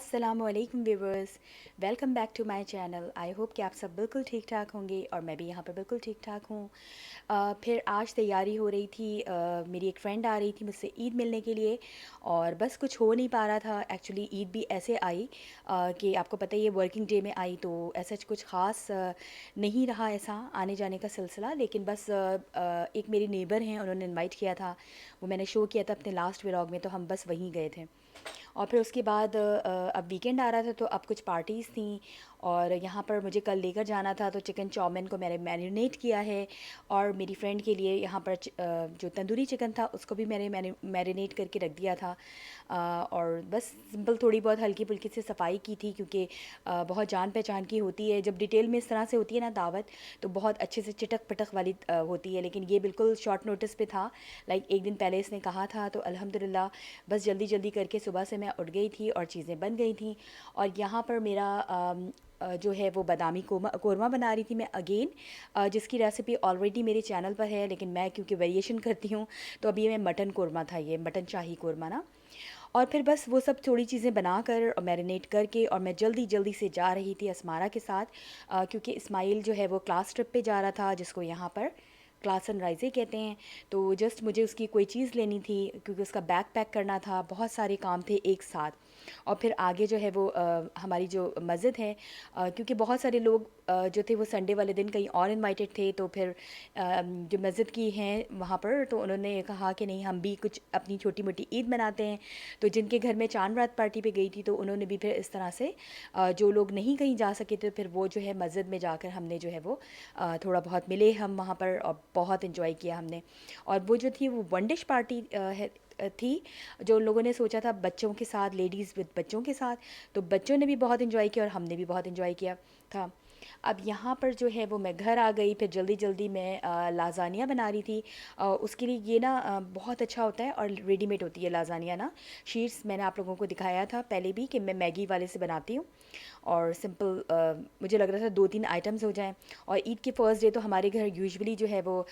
अस्सलामुअलैकुम viewers, welcome back to my channel. I hope कि आप सब बिल्कुल ठीक ठाक होंगे और मैं भी यहाँ पर बिल्कुल ठीक ठाक हूँ। फिर आज तैयारी हो रही थी, मेरी एक फ़्रेंड आ रही थी मुझसे ईद मिलने के लिए और बस कुछ हो नहीं पा रहा था। एक्चुअली ईद भी ऐसे आई कि आपको पता ही है वर्किंग डे में आई, तो ऐसा कुछ ख़ास नहीं रहा ऐसा आने जाने का सिलसिला। लेकिन बस एक मेरी नेबर हैं, उन्होंने इनवाइट किया था, वो मैंने शो किया था अपने लास्ट व्लॉग में, तो हम बस वहीं गए थे। और फिर उसके बाद अब वीकेंड आ रहा था तो अब कुछ पार्टीज़ थी और यहाँ पर मुझे कल लेकर जाना था, तो चिकन चाउमीन को मैंने मैरिनेट किया है और मेरी फ्रेंड के लिए यहाँ पर जो तंदूरी चिकन था उसको भी मैंने मैरिनेट करके रख दिया था। और बस सिंपल थोड़ी बहुत हल्की फुल्की से सफाई की थी, क्योंकि बहुत जान पहचान की होती है। जब डिटेल में इस तरह से होती है ना दावत, तो बहुत अच्छे से चिटक पटक वाली होती है, लेकिन ये बिल्कुल शॉर्ट नोटिस पे था। लाइक एक दिन पहले इसने कहा था, तो अल्हम्दुलिल्लाह बस जल्दी जल्दी करके सुबह से मैं उठ गई थी और चीज़ें बन गई थी। और यहाँ पर मेरा जो है वो बादामी कोरमा बना रही थी मैं अगेन, जिसकी रेसिपी ऑलरेडी मेरे चैनल पर है, लेकिन मैं क्योंकि वेरिएशन करती हूँ, तो अभी मैं मटन कोरमा था, ये मटन शाही कोरमा ना। और फिर बस वो सब थोड़ी चीज़ें बनाकर और मैरिनेट करके और मैं जल्दी जल्दी से जा रही थी असमारा के साथ, क्योंकि इस्माइल जो है वो क्लास ट्रिप पे जा रहा था, जिसको यहाँ पर क्लास सनराइज़े कहते हैं। तो जस्ट मुझे उसकी कोई चीज़ लेनी थी, क्योंकि उसका बैग पैक करना था, बहुत सारे काम थे एक साथ। और फिर आगे जो है वो हमारी जो मस्जिद है, क्योंकि बहुत सारे लोग जो थे वो संडे वाले दिन कहीं और इनवाइटेड थे, तो फिर जो मस्जिद की हैं वहाँ पर, तो उन्होंने कहा कि नहीं, हम भी कुछ अपनी छोटी मोटी ईद मनाते हैं। तो जिनके घर में चांद रात पार्टी पे गई थी, तो उन्होंने भी फिर इस तरह से जो लोग नहीं कहीं जा सके थे, फिर वो जो है मस्जिद में जाकर हमने जो है वो थोड़ा बहुत मिले हम वहाँ पर और बहुत इन्जॉय किया हमने। और वो जो थी वो वन डिश पार्टी थी, जो उन लोगों ने सोचा था बच्चों के साथ, लेडीज़ विद बच्चों के साथ। तो बच्चों ने भी बहुत इन्जॉय किया और हमने भी बहुत इन्जॉय किया था। अब यहाँ पर जो है वो मैं घर आ गई, फिर जल्दी जल्दी मैं लाज़ानिया बना रही थी। उसके लिए ये ना बहुत अच्छा होता है और रेडीमेड होती है लाज़ानिया ना। शीट्स मैंने आप लोगों को दिखाया था पहले भी कि मैं मैगी वाले से बनाती हूँ, और सिंपल मुझे लग रहा था 2-3 आइटम्स हो जाएं। और ईद के फर्स्ट डे तो हमारे घर यूजुअली जो है वो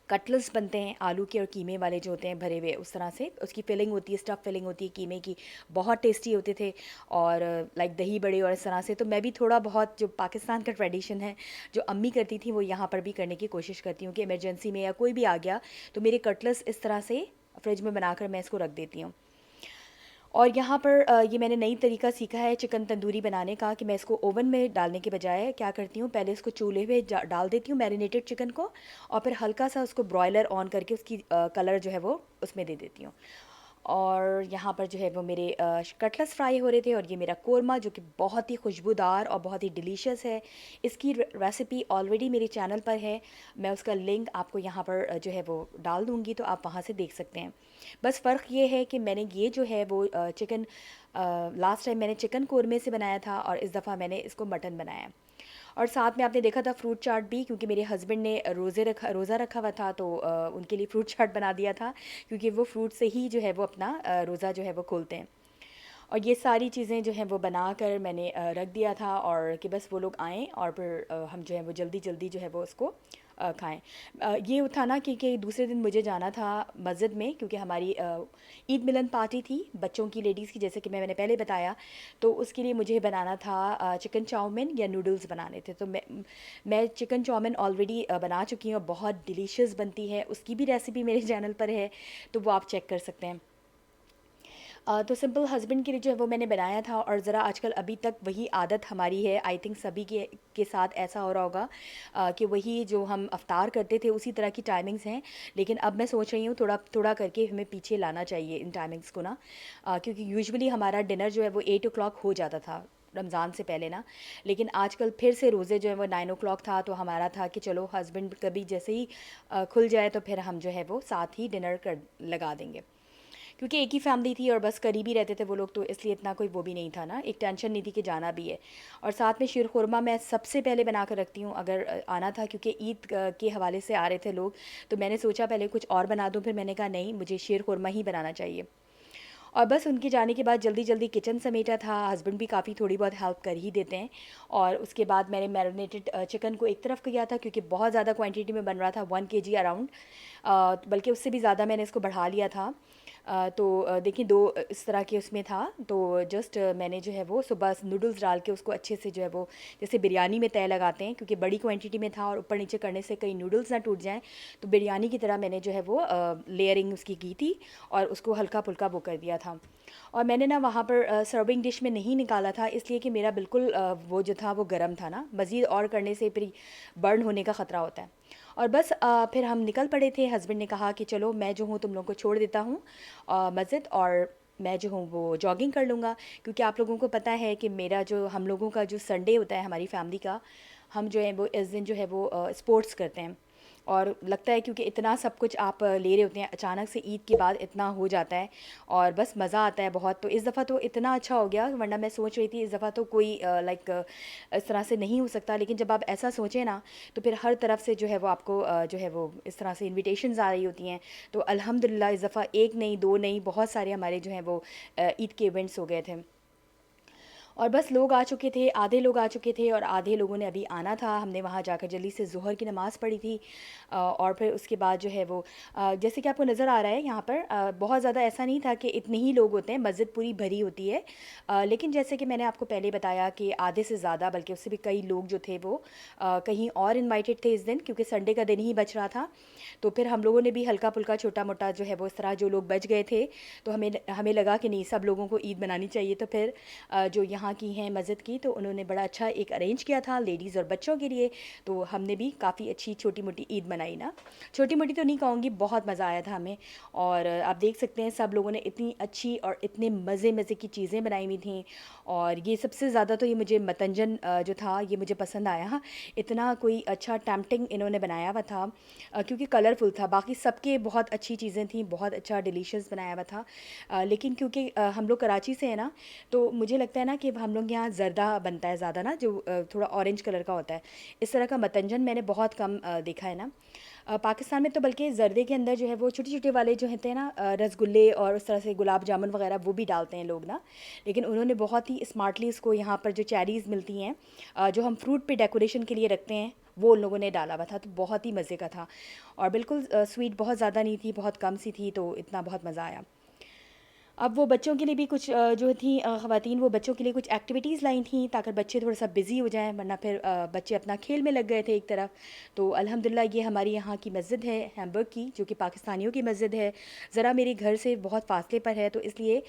कटलेट्स बनते हैं, आलू के और कीमे वाले जो होते हैं भरे हुए, उस तरह से उसकी फिलिंग होती है, स्टफ़ फिलिंग होती है कीमे की, बहुत टेस्टी होते थे। और लाइक दही बड़े और इस तरह से, तो मैं भी थोड़ा बहुत जो पाकिस्तान का ट्रेडिशन है जो अम्मी करती थी, वो यहाँ पर भी करने की कोशिश करती हूँ कि इमरजेंसी में या कोई भी आ गया तो मेरे कटलेट्स इस तरह से फ्रिज में बनाकर मैं इसको रख देती हूँ। और यहाँ पर ये मैंने नई तरीका सीखा है चिकन तंदूरी बनाने का, कि मैं इसको ओवन में डालने के बजाय क्या करती हूँ, पहले इसको चूल्हे पे डाल देती हूँ मैरिनेटेड चिकन को, और फिर हल्का सा उसको ब्रॉयलर ऑन करके उसकी कलर जो है वो उसमें दे देती हूँ। और यहाँ पर जो है वो मेरे कटलेट्स फ्राई हो रहे थे, और ये मेरा कोरमा जो कि बहुत ही खुशबूदार और बहुत ही डिलीशियस है। इसकी रेसिपी ऑलरेडी मेरे चैनल पर है, मैं उसका लिंक आपको यहाँ पर जो है वो डाल दूँगी, तो आप वहाँ से देख सकते हैं। बस फ़र्क ये है कि मैंने ये जो है वो चिकन लास्ट टाइम मैंने चिकन कोरमे से बनाया था और इस दफ़ा मैंने इसको मटन बनाया। और साथ में आपने देखा था फ्रूट चाट भी, क्योंकि मेरे हस्बैंड ने रोज़ा रखा हुआ था, तो उनके लिए फ्रूट चाट बना दिया था, क्योंकि वो फ्रूट से ही जो है वो अपना रोज़ा जो है वो खोलते हैं। और ये सारी चीज़ें जो हैं वो बनाकर मैंने रख दिया था, और कि बस वो लोग आएँ और फिर हम जो है वो जल्दी जल्दी जो है वो उसको खाएं। ये था ना कि दूसरे दिन मुझे जाना था मस्जिद में, क्योंकि हमारी ईद मिलन पार्टी थी बच्चों की, लेडीज़ की, जैसे कि मैंने पहले बताया। तो उसके लिए मुझे बनाना था चिकन चाउमीन या नूडल्स बनाने थे, तो मैं चिकन चाउमीन ऑलरेडी बना चुकी हूँ, बहुत डिलीशियस बनती है, उसकी भी रेसिपी मेरे चैनल पर है, तो वो आप चेक कर सकते हैं। तो सिंपल हस्बैंड के लिए जो है वो मैंने बनाया था, और ज़रा आजकल अभी तक वही आदत हमारी है, आई थिंक सभी के साथ ऐसा हो रहा होगा, कि वही जो हम अफ्तार करते थे उसी तरह की टाइमिंग्स हैं। लेकिन अब मैं सोच रही हूँ थोड़ा थोड़ा करके हमें पीछे लाना चाहिए इन टाइमिंग्स को ना, क्योंकि यूजुअली हमारा डिनर जो है वो 8 o'clock हो जाता था रमज़ान से पहले ना। लेकिन आजकल फिर से रोज़े जो है वो 9 o'clock था, तो हमारा था कि चलो हस्बैंड कभी जैसे ही खुल जाए तो फिर हम जो है वो साथ ही डिनर कर लगा देंगे, क्योंकि एक ही फैमिली थी और बस करीब ही रहते थे वो लोग, तो इसलिए इतना कोई वो भी नहीं था ना, एक टेंशन नहीं थी कि जाना भी है। और साथ में शीर खुरमा मैं सबसे पहले बना कर रखती हूँ अगर आना था, क्योंकि ईद के हवाले से आ रहे थे लोग, तो मैंने सोचा पहले कुछ और बना दूँ, फिर मैंने कहा नहीं, मुझे शीर खुरमा ही बनाना चाहिए। और बस उनके जाने के बाद जल्दी जल्दी किचन समेटा था, हस्बैंड भी काफ़ी थोड़ी बहुत हेल्प कर ही देते हैं। और उसके बाद मैंने मैरिनेटेड चिकन को एक तरफ किया था, क्योंकि बहुत ज़्यादा क्वांटिटी में बन रहा था, 1 kg अराउंड। बल्कि उससे भी ज़्यादा मैंने इसको बढ़ा लिया था। तो देखिए 2 इस तरह के उसमें था, तो जस्ट मैंने जो है वो सुबह नूडल्स डाल के उसको अच्छे से जो है वो, जैसे बिरयानी में तय लगाते हैं, क्योंकि बड़ी क्वांटिटी में था और ऊपर नीचे करने से कहीं नूडल्स ना टूट जाएँ, तो बिरयानी की तरह मैंने जो है वो लेयरिंग उसकी की थी और उसको हल्का-फुल्का वो कर दिया था। और मैंने ना वहाँ पर सर्विंग डिश में नहीं निकाला था, इसलिए कि मेरा बिल्कुल वो जो था वो गरम था ना, मज़ीद और करने से फिर बर्न होने का ख़तरा होता है। और बस फिर हम निकल पड़े थे। हस्बैंड ने कहा कि चलो मैं जो हूँ तुम लोगों को छोड़ देता हूँ मस्जिद, और मैं जो हूँ वो जॉगिंग कर लूँगा, क्योंकि आप लोगों को पता है कि मेरा जो, हम लोगों का जो संडे होता है हमारी फैमिली का, हम जो है वो इस दिन जो है वो स्पोर्ट्स करते हैं। और लगता है क्योंकि इतना सब कुछ आप ले रहे होते हैं, अचानक से ईद के बाद इतना हो जाता है और बस मज़ा आता है बहुत। तो इस दफ़ा तो इतना अच्छा हो गया, वरना मैं सोच रही थी इस दफ़ा तो कोई लाइक इस तरह से नहीं हो सकता, लेकिन जब आप ऐसा सोचें ना, तो फिर हर तरफ से जो है वो आपको जो है वो इस तरह से इन्विटेशंस आ रही होती हैं। तो अल्हम्दुलिल्लाह इस दफ़ा एक नहीं, दो नहीं, बहुत सारे हमारे जो हैं वो ईद के इवेंट्स हो गए थे। और बस लोग आ चुके थे, आधे लोग आ चुके थे और आधे लोगों ने अभी आना था। हमने वहाँ जाकर जल्दी से ज़ोहर की नमाज़ पढ़ी थी। और फिर उसके बाद जो है वो जैसे कि आपको नज़र आ रहा है यहाँ पर, बहुत ज़्यादा ऐसा नहीं था कि इतने ही लोग होते हैं, मस्जिद पूरी भरी होती है। लेकिन जैसे कि मैंने आपको पहले बताया कि आधे से ज़्यादा, बल्कि उससे भी कई लोग जो थे वो कहीं और इनवाइटेड थे इस दिन, क्योंकि संडे का दिन ही बच रहा था। तो फिर हम लोगों ने भी हल्का-फुल्का, छोटा-मोटा जो है वो, इस तरह जो लोग बच गए थे, तो हमें हमें लगा कि नहीं, सब लोगों को ईद मनानी चाहिए। तो फिर जो यहाँ की हैं मस्जिद की, तो उन्होंने बड़ा अच्छा एक अरेंज किया था लेडीज़ और बच्चों के लिए। तो हमने भी काफ़ी अच्छी छोटी-मोटी ईद मनाई ना। छोटी-मोटी तो नहीं कहूँगी, बहुत मज़ा आया था हमें। और आप देख सकते हैं सब लोगों ने इतनी अच्छी और इतने मज़े-मज़े की चीज़ें बनाई हुई थीं। और ये सबसे ज़्यादा तो ये मुझे मतंजन जो था ये मुझे पसंद आया। इतना कोई अच्छा टेम्प्टिंग इन्होंने बनाया हुआ था, क्योंकि कलरफुल था। बाकी सबके बहुत अच्छी चीज़ें थी, बहुत अच्छा डिलीशियस बनाया हुआ था। लेकिन क्योंकि हम लोग कराची से हैं ना, तो मुझे लगता है ना कि हम लोग यहाँ ज़र्दा बनता है ज़्यादा ना, जो थोड़ा ऑरेंज कलर का होता है। इस तरह का मतंजन मैंने बहुत कम देखा है ना। पाकिस्तान में तो बल्कि ज़र्दे के अंदर जो है वो छोटे-छोटे वाले जो होते हैं ना, रसगुल्ले और उस तरह से गुलाब जामुन वगैरह वो भी डालते हैं लोग ना। लेकिन उन्होंने बहुत ही स्मार्टली इसको, यहाँ पर जो चेरीज़ मिलती हैं जो हम फ्रूट पे डेकोरेशन के लिए रखते हैं, वो उन लोगों ने डाला हुआ था, तो बहुत ही मज़े का था। और बिल्कुल स्वीट बहुत ज़्यादा नहीं थी, बहुत कम सी थी, तो इतना बहुत मज़ा आया। अब वो बच्चों के लिए भी कुछ जो थी ख़वातीन, वो बच्चों के लिए कुछ एक्टिविटीज़ लाई थी, ताकि बच्चे थोड़ा सा बिज़ी हो जाएं, वरना फिर बच्चे अपना खेल में लग गए थे एक तरफ। तो अल्हम्दुलिल्लाह ये हमारी यहाँ की मस्जिद है हैम्बर्ग की, जो कि पाकिस्तानियों की मस्जिद है। ज़रा मेरे घर से बहुत फासले पर है, तो इसलिए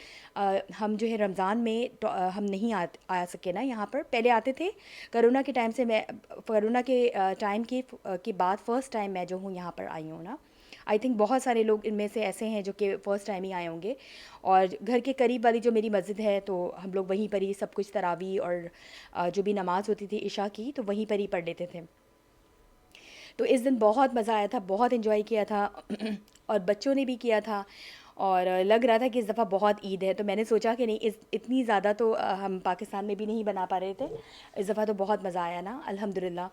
हम जो है रमज़ान में तो हम नहीं आ सके ना यहाँ पर। पहले आते थे कोरोना के टाइम से, मैं कोरोना के टाइम के बाद फ़र्स्ट टाइम मैं जो हूँ यहाँ पर आई हूँ ना। आई थिंक बहुत सारे लोग इनमें से ऐसे हैं जो कि फ़र्स्ट टाइम ही आए होंगे। और घर के करीब वाली जो मेरी मस्जिद है, तो हम लोग वहीं पर ही सब कुछ तरावी और जो भी नमाज़ होती थी इशा की, तो वहीं पर ही पढ़ लेते थे। तो इस दिन बहुत मज़ा आया था, बहुत इन्जॉय किया था और बच्चों ने भी किया था। और लग रहा था कि इस दफ़ा बहुत ईद है, तो मैंने सोचा कि नहीं, इस इतनी ज़्यादा तो हम पाकिस्तान में भी नहीं बना पा रहे थे। इस दफ़ा तो बहुत मज़ा आया ना, अल्हम्दुलिल्लाह।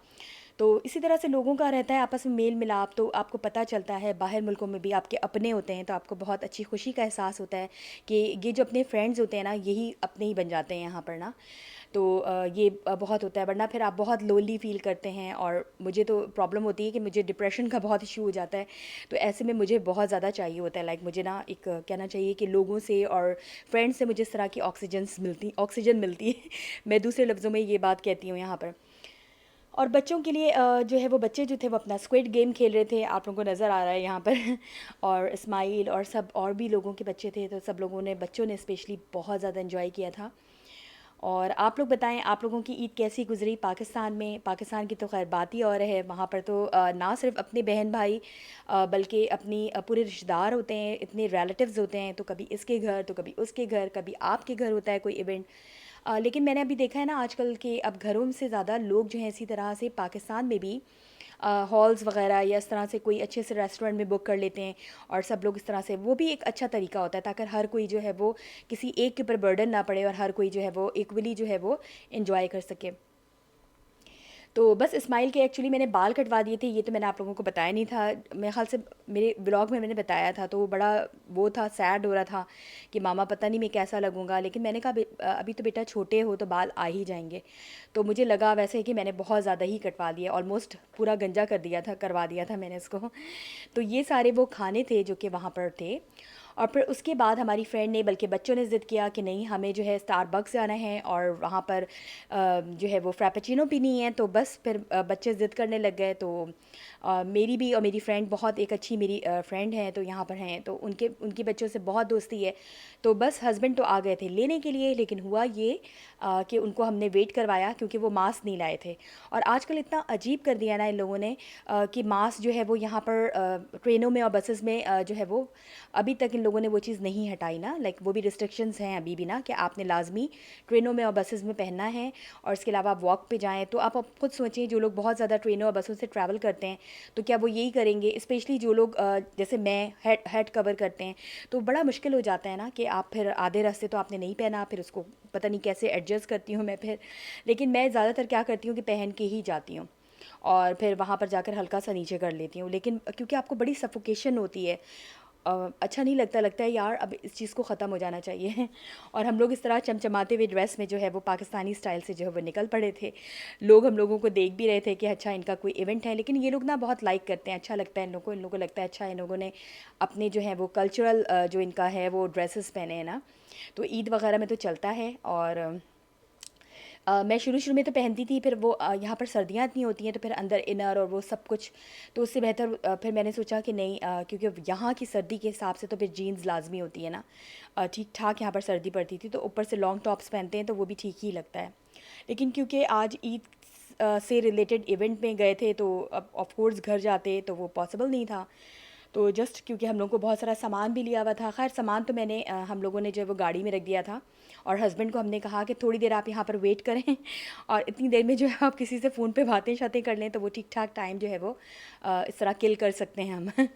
तो इसी तरह से लोगों का रहता है आपस में मेल मिलाप, तो आपको पता चलता है बाहर मुल्कों में भी आपके अपने होते हैं, तो आपको बहुत अच्छी खुशी का एहसास होता है कि ये जो अपने फ्रेंड्स होते हैं ना, यही अपने ही बन जाते हैं यहाँ पर ना। तो ये बहुत होता है, वरना फिर आप बहुत लोनली फ़ील करते हैं। और मुझे तो प्रॉब्लम होती है कि मुझे डिप्रेशन का बहुत इशू हो जाता है। तो ऐसे में मुझे बहुत ज़्यादा चाहिए होता है, लाइक मुझे ना एक कहना चाहिए कि लोगों से और फ्रेंड्स से मुझे इस तरह की ऑक्सीजन मिलती है मैं दूसरे लफ्ज़ों में ये बात कहती हूँ यहाँ पर। और बच्चों के लिए जो है वो बच्चे जो थे वो अपना स्क्विड गेम खेल रहे थे, आप लोगों को नज़र आ रहा है यहाँ पर और इस्माइल और सब और भी लोगों के बच्चे थे, तो सब लोगों ने, बच्चों ने स्पेशली बहुत ज़्यादा एंजॉय किया था। और आप लोग बताएं, आप लोगों की ईद कैसी गुजरी पाकिस्तान में? पाकिस्तान की तो खैर बात ही और है, वहाँ पर तो ना सिर्फ अपने बहन भाई बल्कि अपनी पूरे रिश्तेदार होते हैं, इतने रिलेटिव्स होते हैं, तो कभी इसके घर तो कभी उसके घर, कभी आपके घर होता है कोई इवेंट। लेकिन मैंने अभी देखा है ना आजकल के, अब घरों से ज़्यादा लोग जो हैं इसी तरह से पाकिस्तान में भी हॉल्स वगैरह या इस तरह से कोई अच्छे से रेस्टोरेंट में बुक कर लेते हैं। और सब लोग इस तरह से, वो भी एक अच्छा तरीका होता है, ताकि हर कोई जो है वो किसी एक के ऊपर बर्डन ना पड़े और हर कोई जो है वो इक्वली जो है वो इंजॉय कर सके। तो बस इस्माइल के एक्चुअली मैंने बाल कटवा दिए थे, ये तो मैंने आप लोगों को बताया नहीं था। मेरे ख़्याल से मेरे व्लॉग में मैंने बताया था, तो वो बड़ा वो था, सैड हो रहा था कि मामा पता नहीं मैं कैसा लगूंगा, लेकिन मैंने कहा अभी तो बेटा छोटे हो तो बाल आ ही जाएंगे। तो मुझे लगा वैसे कि मैंने बहुत ज़्यादा ही कटवा दिया, ऑलमोस्ट पूरा गंजा कर दिया था, करवा दिया था मैंने इसको। तो ये सारे वो खाने थे जो कि वहाँ पर थे। और फिर उसके बाद हमारी फ्रेंड ने, बल्कि बच्चों ने ज़िद किया कि नहीं हमें जो है स्टारबक्स जाना है और वहाँ पर जो है वो फ्रैपेचिनो पीनी है। तो बस फिर बच्चे ज़िद करने लग गए। तो मेरी भी और मेरी फ्रेंड बहुत एक अच्छी मेरी फ्रेंड है तो यहाँ पर हैं, तो उनके उनकी बच्चों से बहुत दोस्ती है। तो बस हस्बैंड तो आ गए थे लेने के लिए, लेकिन हुआ ये कि उनको हमने वेट करवाया क्योंकि वो मास्क नहीं लाए थे। और आजकल इतना अजीब कर दिया ना इन लोगों ने कि मास्क जो है वो यहाँ पर ट्रेनों में और बसेस में जो है वो अभी तक इन लोगों ने वो चीज़ नहीं हटाई ना। लाइक वो भी रिस्ट्रिक्शंस हैं अभी भी ना कि आपने लाजमी ट्रेनों में और बसेस में पहनना है, और इसके अलावा आप वॉक पे जाएँ। तो आप खुद सोचें, जो लोग बहुत ज़्यादा ट्रेनों और बसों से ट्रैवल करते हैं तो क्या वो यही करेंगे? स्पेशली जो लोग जैसे मैं हेड हेड कवर करते हैं, तो बड़ा मुश्किल हो जाता है ना कि आप फिर आधे रास्ते तो आपने नहीं पहना, फिर उसको पता नहीं कैसे एडजस्ट करती हूँ मैं फिर। लेकिन मैं ज़्यादातर क्या करती हूँ कि पहन के ही जाती हूँ और फिर वहाँ पर जाकर हल्का सा नीचे कर लेती हूँ। लेकिन क्योंकि आपको बड़ी सफोकेशन होती है, अच्छा नहीं लगता, लगता है यार अब इस चीज़ को ख़त्म हो जाना चाहिए। और हम लोग इस तरह चमचमाते हुए ड्रेस में जो है वो पाकिस्तानी स्टाइल से जो है वो निकल पड़े थे। लोग हम लोगों को देख भी रहे थे कि अच्छा इनका कोई इवेंट है, लेकिन ये लोग ना बहुत लाइक करते हैं, अच्छा लगता है इन लोगों को लगता है अच्छा इन लोगों ने अपने जो है वो कल्चरल जो इनका है वो ड्रेसेस पहने हैं ना। तो ईद वगैरह में तो चलता है। और मैं शुरू-शुरू में तो पहनती थी, फिर वो यहाँ पर सर्दियाँ इतनी होती हैं तो फिर अंदर इनर और वो सब कुछ, तो उससे बेहतर फिर मैंने सोचा कि नहीं, क्योंकि यहाँ की सर्दी के हिसाब से तो फिर जीन्स लाज़मी होती है ना। ठीक-ठाक यहाँ पर सर्दी पड़ती थी तो ऊपर से लॉन्ग टॉप्स पहनते हैं तो वो भी ठीक ही लगता है। लेकिन क्योंकि आज ईद से रिलेटेड इवेंट में गए थे तो अब ऑफ़ कोर्स घर जाते तो वो पॉसिबल नहीं था। तो जस्ट क्योंकि हम लोग को बहुत सारा सामान भी लिया हुआ था, ख़ैर सामान तो मैंने हम लोगों ने जो है वो गाड़ी में रख दिया था। और हस्बैंड को हमने कहा कि थोड़ी देर आप यहाँ पर वेट करें और इतनी देर में जो है आप किसी से फ़ोन पे बातें-शातें कर लें तो वो ठीक-ठाक टाइम जो है वो इस तरह किल कर सकते हैं हम।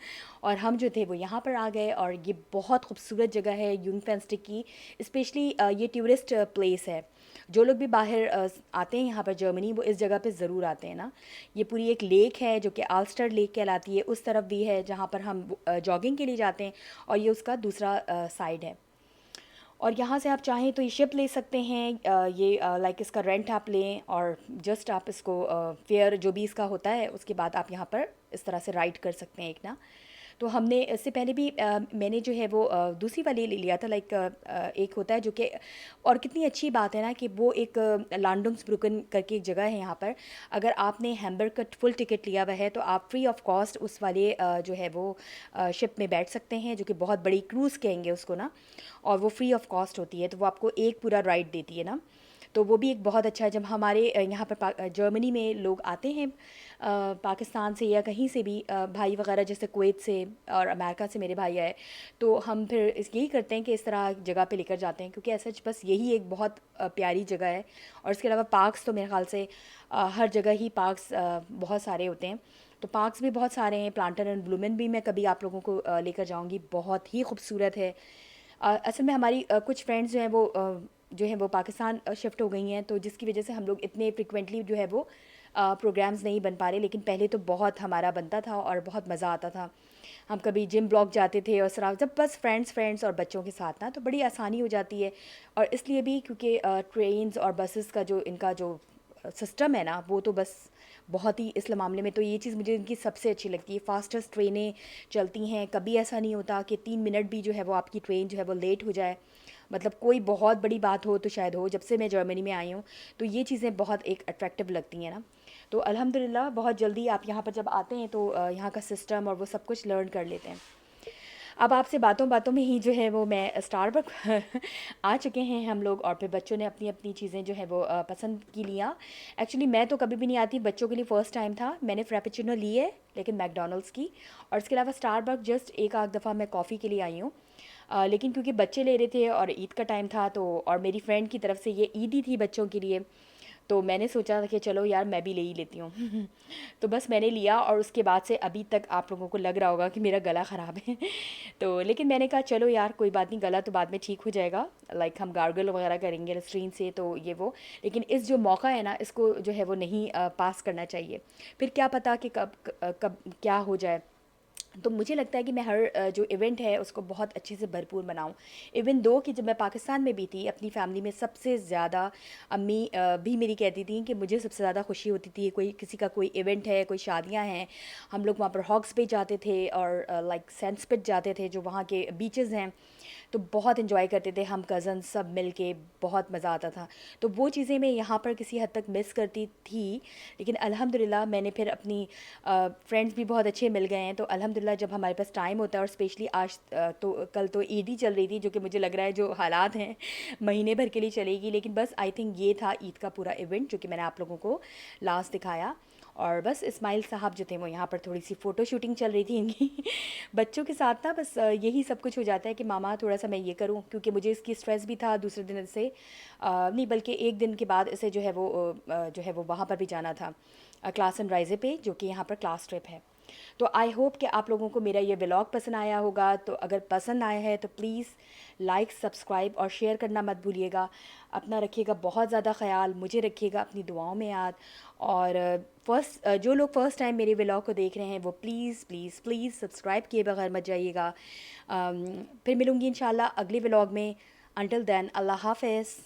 और हम जो थे वो यहाँ पर आ गए, और ये बहुत खूबसूरत जगह है यूंगफेंस्टिक की। स्पेशली ये टूरिस्ट प्लेस है। जो लोग भी बाहर आते हैं यहाँ पर जर्मनी, वो इस जगह पे ज़रूर आते हैं ना। ये पूरी एक लेक है जो कि आल्स्टर लेक कहलाती है, उस तरफ भी है जहाँ पर हम जॉगिंग के लिए जाते हैं, और ये उसका दूसरा साइड है। और यहाँ से आप चाहें तो ये शिप ले सकते हैं, ये लाइक इसका रेंट आप लें और जस्ट आप इसको फेयर जो भी इसका होता है उसके बाद आप यहाँ पर इस तरह से राइड कर सकते हैं एक ना। तो हमने इससे पहले भी मैंने जो है वो दूसरी वाली ले लिया था, लाइक एक होता है जो कि, और कितनी अच्छी बात है ना कि वो एक लांडुंग्सब्रुकन करके एक जगह है यहाँ पर। अगर आपने हैम्बर्ग का फुल टिकट लिया हुआ है तो आप फ्री ऑफ कॉस्ट उस वाले जो है वो शिप में बैठ सकते हैं, जो कि बहुत बड़ी क्रूज़ कहेंगे उसको ना। और वो फ्री ऑफ कॉस्ट होती है, तो वो आपको एक पूरा राइड देती है ना। तो वो भी एक बहुत अच्छा है। जब हमारे यहाँ पर जर्मनी में लोग आते हैं पाकिस्तान से या कहीं से भी भाई वगैरह, जैसे कुवैत से और अमेरिका से मेरे भाई आए, तो हम फिर यही करते हैं कि इस तरह जगह पे लेकर जाते हैं, क्योंकि ऐसा बस यही एक बहुत प्यारी जगह है। और इसके अलावा पार्क्स तो मेरे ख्याल से हर जगह ही पार्क्स बहुत सारे होते हैं। तो पार्क्स भी बहुत सारे हैं, प्लांटर एंड ब्लूमेन भी मैं कभी आप लोगों को लेकर जाऊंगी, बहुत ही खूबसूरत है। असल में हमारी कुछ फ्रेंड्स जो हैं वो जो हैं वो पाकिस्तान शिफ्ट हो गई हैं, तो जिसकी वजह से हम लोग इतने फ्रिक्वेंटली जो है वो प्रोग्राम्स नहीं बन पा रहे, लेकिन पहले तो बहुत हमारा बनता था और बहुत मज़ा आता था। हम कभी जिम ब्लॉक जाते थे और सिर्फ जब बस फ्रेंड्स और बच्चों के साथ ना, तो बड़ी आसानी हो जाती है। और इसलिए भी क्योंकि ट्रेन्स और बसेस का जो इनका जो सिस्टम है ना, वो तो बस बहुत ही, इस मामले में तो ये चीज़ मुझे इनकी सबसे अच्छी लगती है। फास्टेस्ट ट्रेनें चलती हैं, कभी ऐसा नहीं होता कि 3 मिनट भी जो है वो आपकी ट्रेन जो है वो लेट हो जाए। मतलब कोई बहुत बड़ी बात हो तो शायद हो, जब से मैं जर्मनी में आई हूँ तो ये चीज़ें बहुत एक अट्रैक्टिव लगती हैं ना। तो अल्हम्दुलिल्लाह बहुत जल्दी आप यहाँ पर जब आते हैं तो यहाँ का सिस्टम और वो सब कुछ लर्न कर लेते हैं। अब आपसे बातों बातों में ही जो है वो मैं स्टारबक आ चुके हैं हम लोग, और फिर बच्चों ने अपनी अपनी चीज़ें जो है वो पसंद की लिया। एक्चुअली मैं तो कभी भी नहीं आती, बच्चों के लिए फ़र्स्ट टाइम था। मैंने फ्रैपेचिनो ली है लेकिन मैकडॉनल्ड्स की, और इसके अलावा स्टारबक जस्ट एक आध दफ़ा मैं कॉफ़ी के लिए आई हूँ। लेकिन क्योंकि बच्चे ले रहे थे और ईद का टाइम था, तो और मेरी फ्रेंड की तरफ से ये ईदी थी बच्चों के लिए, तो मैंने सोचा था कि चलो यार मैं भी ले ही लेती हूँ। तो बस मैंने लिया और उसके बाद से अभी तक आप लोगों को लग रहा होगा कि मेरा गला ख़राब है। तो लेकिन मैंने कहा चलो यार कोई बात नहीं, गला तो बाद में ठीक हो जाएगा, लाइक हम गार्गल वगैरह करेंगे लिस्ट्रीन से, तो ये वो। लेकिन इस जो मौका है ना, इसको जो है वो नहीं पास करना चाहिए। फिर क्या पता कि कब क्या हो जाए। तो मुझे लगता है कि मैं हर जो इवेंट है उसको बहुत अच्छे से भरपूर मनाऊँ। इवन दो कि जब मैं पाकिस्तान में भी थी अपनी फैमिली में, सबसे ज़्यादा अम्मी भी मेरी कहती थी कि मुझे सबसे ज़्यादा खुशी होती थी कोई किसी का कोई इवेंट है, कोई शादियां हैं, हम लोग वहाँ पर हॉग्स पे जाते थे और लाइक सैंडस्पिट जाते थे जो वहाँ के बीचेस हैं। तो बहुत इन्जॉय करते थे हम कज़न सब मिल के, बहुत मज़ा आता था। तो वो चीज़ें मैं यहाँ पर किसी हद तक मिस करती थी। लेकिन अल्हम्दुलिल्लाह मैंने फिर अपनी फ्रेंड्स भी बहुत अच्छे मिल गए हैं, तो अल्हम्दुलिल्लाह जब हमारे पास टाइम होता है, और स्पेशली आज तो कल तो ईद ही चल रही थी, जो कि मुझे लग रहा है जो हालात हैं महीने भर के लिए चलेगी। लेकिन बस आई थिंक ये था ईद का पूरा इवेंट जो कि मैंने आप लोगों को लास्ट दिखाया। और बस इस्माइल साहब जो थे वो यहाँ पर थोड़ी सी फ़ोटो शूटिंग चल रही थी इनकी बच्चों के साथ ना, बस यही सब कुछ हो जाता है कि मामा थोड़ा सा मैं ये करूँ, क्योंकि मुझे इसकी स्ट्रेस भी था दूसरे दिन से, नहीं बल्कि एक दिन के बाद इसे जो है वो जो है वो वहाँ पर भी जाना था, क्लास सनराइज़े पे, जो कि यहाँ पर क्लास ट्रिप है। तो आई होप कि आप लोगों को मेरा ये व्लॉग पसंद आया होगा। तो अगर पसंद आया है तो प्लीज़ लाइक, सब्सक्राइब और शेयर करना मत भूलिएगा। अपना रखिएगा बहुत ज़्यादा ख़्याल, मुझे रखिएगा अपनी दुआओं में याद। और जो लोग फ़र्स्ट टाइम मेरे व्लॉग को देख रहे हैं वो प्लीज़ प्लीज़ प्लीज़ सब्सक्राइब किए बगैर मत जाइएगा। फिर मिलूँगी इंशाल्लाह अगले व्लॉग में। अंटिल देन, अल्लाह हाफ़िज़।